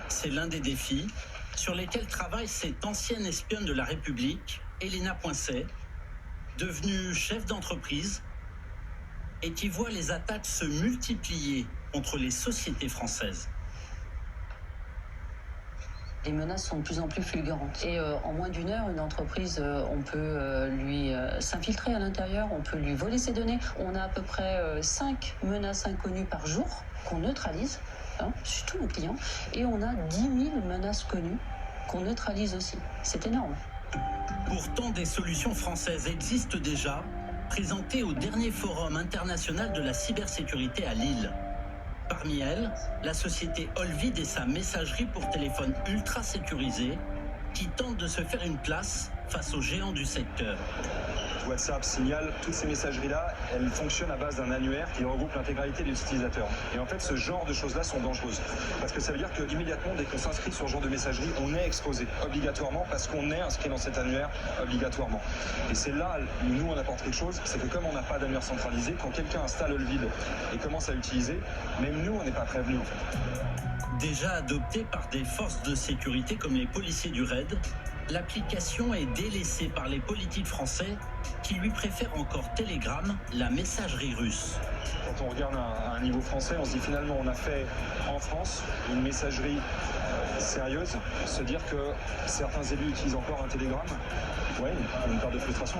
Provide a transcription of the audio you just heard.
C'est l'un des défis sur lesquels travaille cette ancienne espionne de la République, Elena Poincet, devenue chef d'entreprise et qui voit les attaques se multiplier contre les sociétés françaises. Les menaces sont de plus en plus fulgurantes. Et en moins d'une heure, une entreprise, on peut lui s'infiltrer à l'intérieur, on peut lui voler ses données. On a à peu près 5 menaces inconnues par jour qu'on neutralise, chez tous nos clients. Et on a 10 000 menaces connues qu'on neutralise aussi. C'est énorme. Pourtant, des solutions françaises existent déjà, présentées au dernier forum international de la cybersécurité à Lille. Parmi elles, la société Olvid et sa messagerie pour téléphone ultra sécurisée qui tente de se faire une place face aux géants du secteur. WhatsApp, Signal, toutes ces messageries-là, elles fonctionnent à base d'un annuaire qui regroupe l'intégralité des utilisateurs. Et en fait, ce genre de choses-là sont dangereuses. Parce que ça veut dire qu'immédiatement, dès qu'on s'inscrit sur ce genre de messagerie, on est exposé obligatoirement parce qu'on est inscrit dans cet annuaire obligatoirement. Et c'est là où nous, on apporte quelque chose, c'est que comme on n'a pas d'annuaire centralisé, quand quelqu'un installe Olvid et commence à l'utiliser, même nous, on n'est pas prévenus en fait. Déjà adoptée par des forces de sécurité comme les policiers du RAID, l'application est délaissée par les politiques français qui lui préfèrent encore Telegram, la messagerie russe. Quand on regarde à un niveau français, on se dit finalement on a fait en France une messagerie sérieuse. Se dire que certains élus utilisent encore un Telegram, ouais, il y a une part de frustration.